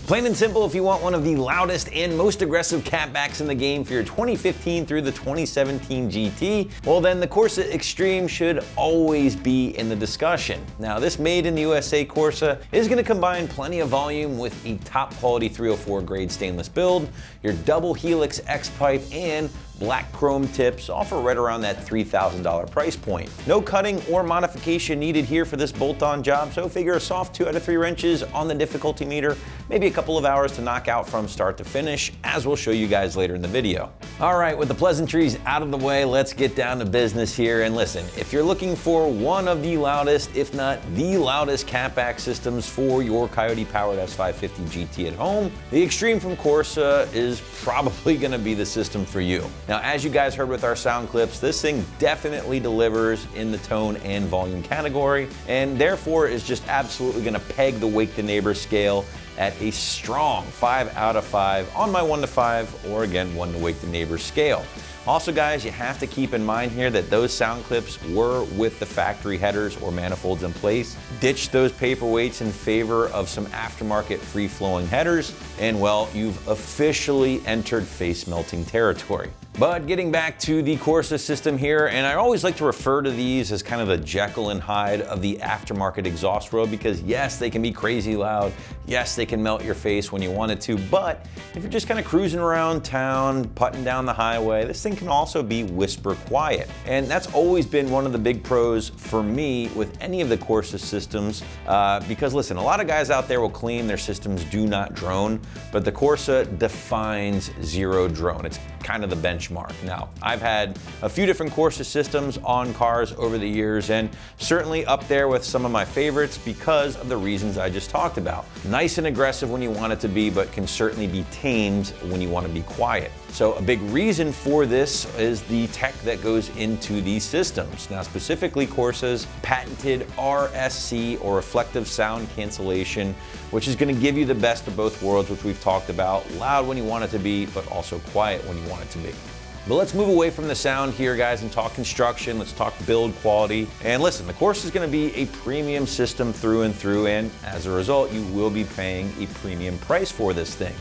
Plain and simple, if you want one of the loudest and most aggressive catbacks in the game for your 2015 through the 2017 GT, well then the Corsa Extreme should always be in the discussion. Now this made in the USA Corsa is going to combine plenty of volume with a top quality 304 grade stainless build, your double helix X-pipe, and black chrome tips, all for right around that $3,000 price point. No cutting or modification needed here for this bolt-on job, so figure a soft 2 out of 3 wrenches on the difficulty meter, maybe a couple of hours to knock out from start to finish, as we'll show you guys later in the video. All right, with the pleasantries out of the way, let's get down to business here. And listen, if you're looking for one of the loudest, if not the loudest catback systems for your Coyote-powered S550 GT at home, the Extreme from Corsa is probably gonna be the system for you. Now, as you guys heard with our sound clips, this thing definitely delivers in the tone and volume category, and therefore is just absolutely gonna peg the Wake the Neighbor scale at a strong 5 out of 5 on my 1 to 5, or again, 1 to Wake the Neighbor scale. Also guys, you have to keep in mind here that those sound clips were with the factory headers or manifolds in place. Ditch those paperweights in favor of some aftermarket free-flowing headers, and well, you've officially entered face-melting territory. But getting back to the Corsa system here, and I always like to refer to these as kind of the Jekyll and Hyde of the aftermarket exhaust world, because yes, they can be crazy loud, yes, they can melt your face when you want it to, but if you're just kind of cruising around town, putting down the highway, this thing can also be whisper quiet. And that's always been one of the big pros for me with any of the Corsa systems, because listen, a lot of guys out there will claim their systems do not drone, but the Corsa defines zero drone. It's kind of the benchmark. Now, I've had a few different Corsa systems on cars over the years, and certainly up there with some of my favorites because of the reasons I just talked about. Nice and aggressive when you want it to be, but can certainly be tamed when you want to be quiet. So a big reason for this is the tech that goes into these systems. Now, specifically Corsa's patented RSC, or reflective sound cancellation, which is going to give you the best of both worlds, which we've talked about. Loud when you want it to be, but also quiet when you want it to be. But let's move away from the sound here, guys, and talk construction. Let's talk build quality. And listen, the Corsa is going to be a premium system through and through, and as a result, you will be paying a premium price for this thing.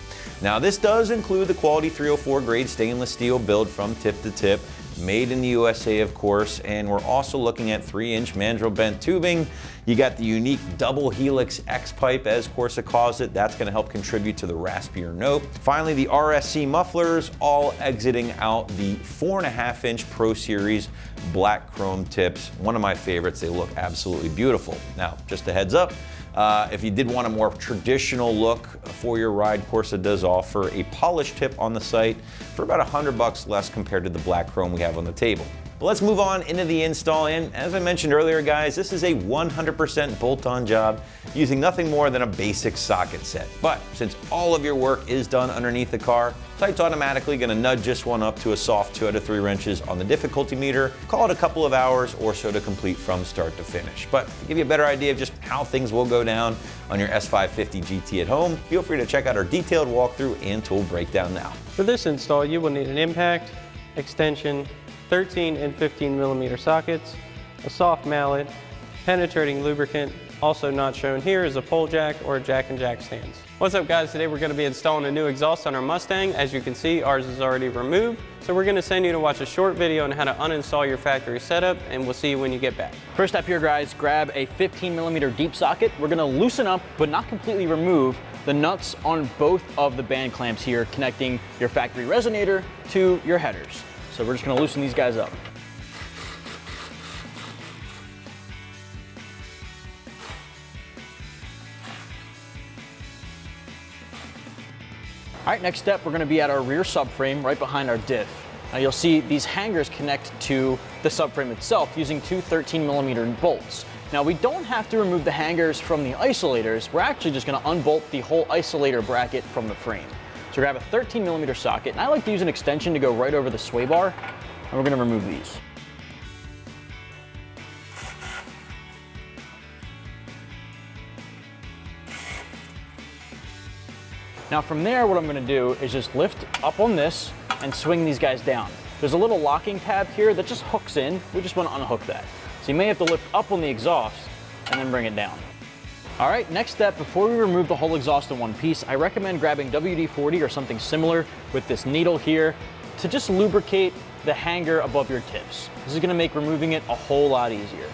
Now, this does include the quality 304 grade stainless steel build from tip to tip, made in the USA, of course, and we're also looking at 3-inch mandrel bent tubing. You got the unique double helix X-pipe, as Corsa calls it. That's going to help contribute to the raspier note. Finally, the RSC mufflers, all exiting out the 4.5-inch Pro Series black chrome tips. One of my favorites. They look absolutely beautiful. Now, just a heads up, if you did want a more traditional look for your ride, Corsa does offer a polished tip on the site for about $100 less compared to the black chrome we have on the table. But let's move on into the install, and as I mentioned earlier, guys, this is a 100% bolt-on job using nothing more than a basic socket set. But since all of your work is done underneath the car, site's automatically going to nudge this one up to a soft 2 out of 3 wrenches on the difficulty meter. Call it a couple of hours or so to complete from start to finish. But to give you a better idea of just how things will go down on your S550 GT at home, feel free to check out our detailed walkthrough and tool breakdown now. For this install, you will need an impact, extension, 13 and 15 millimeter sockets, a soft mallet, penetrating lubricant. Also not shown here is a pole jack or a jack and jack stands. What's up, guys? Today we're going to be installing a new exhaust on our Mustang. As you can see, ours is already removed. So we're going to send you to watch a short video on how to uninstall your factory setup, and we'll see you when you get back. First step here, guys, grab a 15 millimeter deep socket. We're going to loosen up, but not completely remove, the nuts on both of the band clamps here, connecting your factory resonator to your headers. So we're just going to loosen these guys up. All right, next step, we're going to be at our rear subframe right behind our diff. Now you'll see these hangers connect to the subframe itself using two 13 millimeter bolts. Now we don't have to remove the hangers from the isolators. We're actually just going to unbolt the whole isolator bracket from the frame. So grab a 13 millimeter socket, and I like to use an extension to go right over the sway bar, and we're going to remove these. Now from there, what I'm going to do is just lift up on this and swing these guys down. There's a little locking tab here that just hooks in. We just want to unhook that. So you may have to lift up on the exhaust and then bring it down. All right, next step, before we remove the whole exhaust in one piece, I recommend grabbing WD-40 or something similar with this needle here to just lubricate the hanger above your tips. This is gonna make removing it a whole lot easier.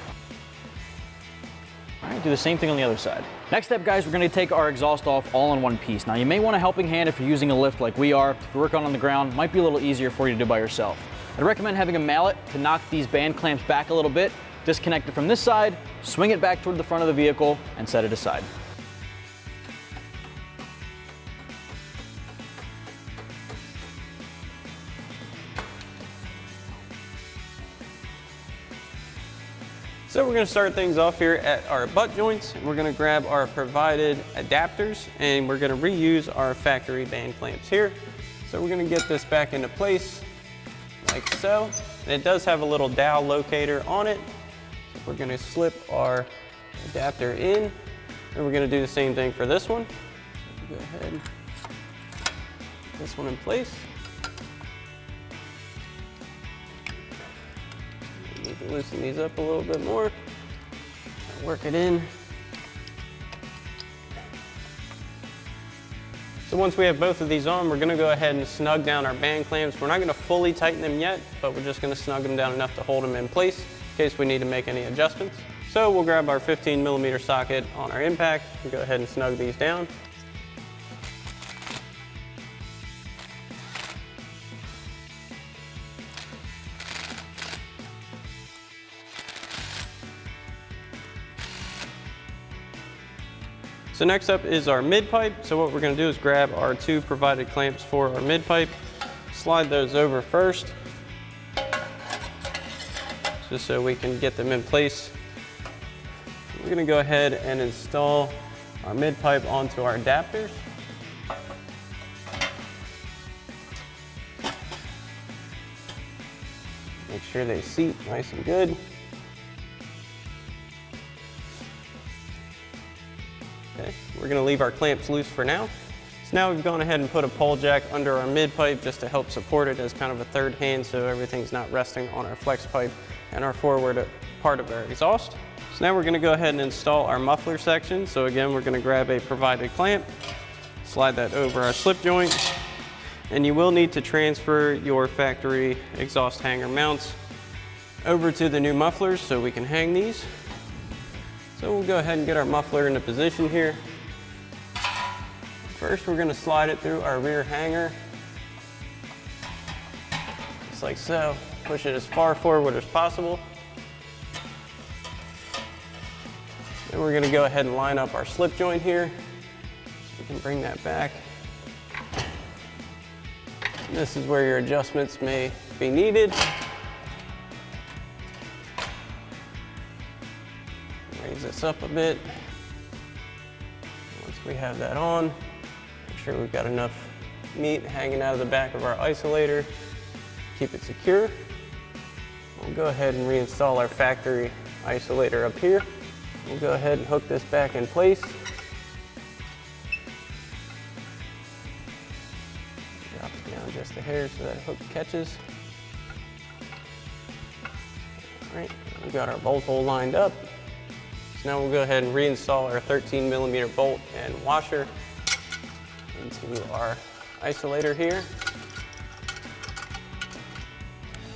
All right, do the same thing on the other side. Next step, guys, we're gonna take our exhaust off all in one piece. Now, you may want a helping hand if you're using a lift like we are. If you're working on the ground, might be a little easier for you to do by yourself. I'd recommend having a mallet to knock these band clamps back a little bit, disconnect it from this side, swing it back toward the front of the vehicle, and set it aside. So we're going to start things off here at our butt joints. We're going to grab our provided adapters and we're going to reuse our factory band clamps here. So we're going to get this back into place like so. And it does have a little dowel locator on it. So we're going to slip our adapter in and we're going to do the same thing for this one. Go ahead, put this one in place. Need to loosen these up a little bit more. Work it in. So once we have both of these on, we're going to go ahead and snug down our band clamps. We're not going to fully tighten them yet, but we're just going to snug them down enough to hold them in place in case we need to make any adjustments. So we'll grab our 15mm socket on our impact and go ahead and snug these down. So next up is our mid pipe. So what we're going to do is grab our two provided clamps for our mid pipe, slide those over first, just so we can get them in place. We're going to go ahead and install our mid pipe onto our adapters. Make sure they seat nice and good. Okay, we're going to leave our clamps loose for now. So now we've gone ahead and put a pole jack under our mid pipe just to help support it as kind of a third hand so everything's not resting on our flex pipe and our forward part of our exhaust. So now we're going to go ahead and install our muffler section. So again, we're going to grab a provided clamp, slide that over our slip joint, and you will need to transfer your factory exhaust hanger mounts over to the new mufflers so we can hang these. So we'll go ahead and get our muffler into position here. First, we're going to slide it through our rear hanger, just like so. Push it as far forward as possible. Then we're going to go ahead and line up our slip joint here. So we can bring that back. And this is where your adjustments may be needed. Raise this up a bit. Once we have that on, make sure we've got enough meat hanging out of the back of our isolator. Keep it secure. We'll go ahead and reinstall our factory isolator up here. We'll go ahead and hook this back in place. Drop it down just a hair so that hook catches. All right, we've got our bolt hole lined up. So now we'll go ahead and reinstall our 13mm bolt and washer into our isolator here.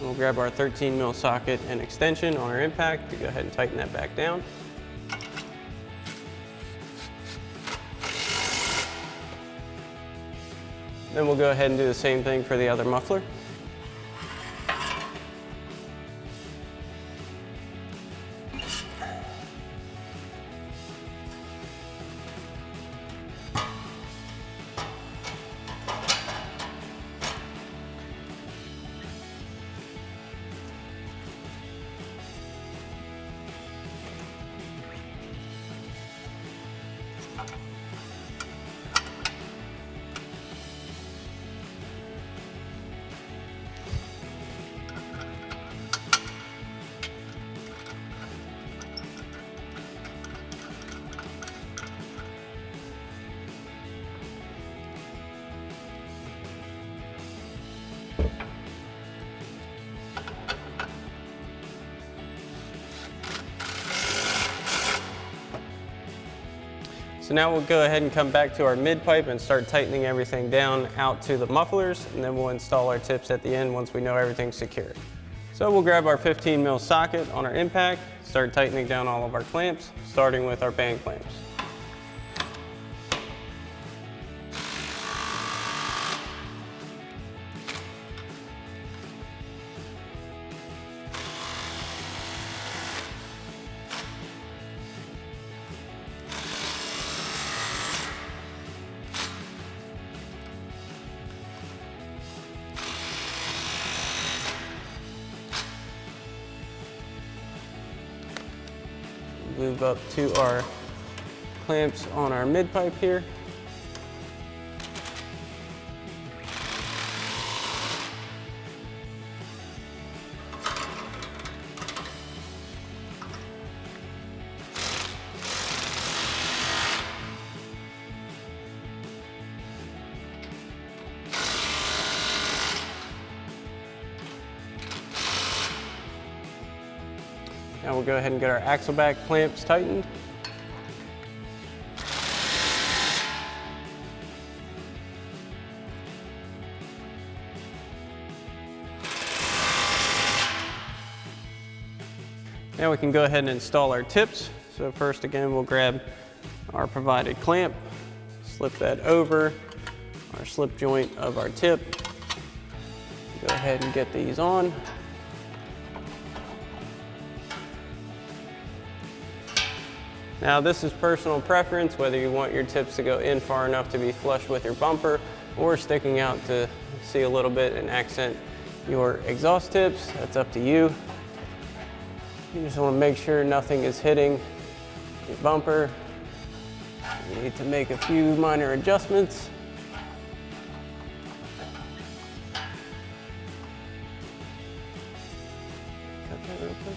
We'll grab our 13mm socket and extension on our impact to go ahead and tighten that back down. Then we'll go ahead and do the same thing for the other muffler. So now we'll go ahead and come back to our mid pipe and start tightening everything down out to the mufflers, and then we'll install our tips at the end once we know everything's secure. So we'll grab our 15 mil socket on our impact, start tightening down all of our clamps, starting with our band clamps. Move up to our clamps on our mid pipe here. Now we'll go ahead and get our axle back clamps tightened. Now we can go ahead and install our tips. So first again, we'll grab our provided clamp, slip that over our slip joint of our tip. Go ahead and get these on. Now this is personal preference, whether you want your tips to go in far enough to be flush with your bumper or sticking out to see a little bit and accent your exhaust tips. That's up to you. You just want to make sure nothing is hitting your bumper. You need to make a few minor adjustments. Cut that real quick.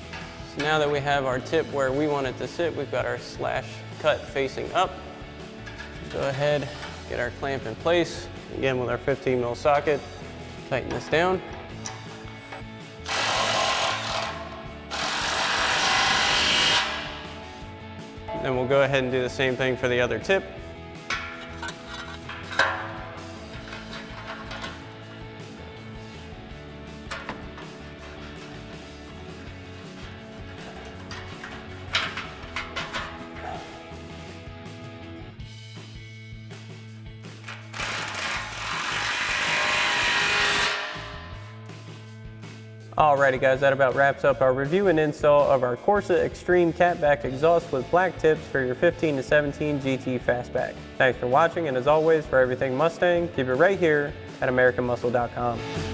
So now that we have our tip where we want it to sit, we've got our slash cut facing up. Go ahead, get our clamp in place. Again, with our 15 mil socket, tighten this down. Then we'll go ahead and do the same thing for the other tip. Alrighty guys, that about wraps up our review and install of our Corsa Extreme Catback exhaust with black tips for your 15 to 17 GT Fastback. Thanks for watching, and as always, for everything Mustang, keep it right here at AmericanMuscle.com.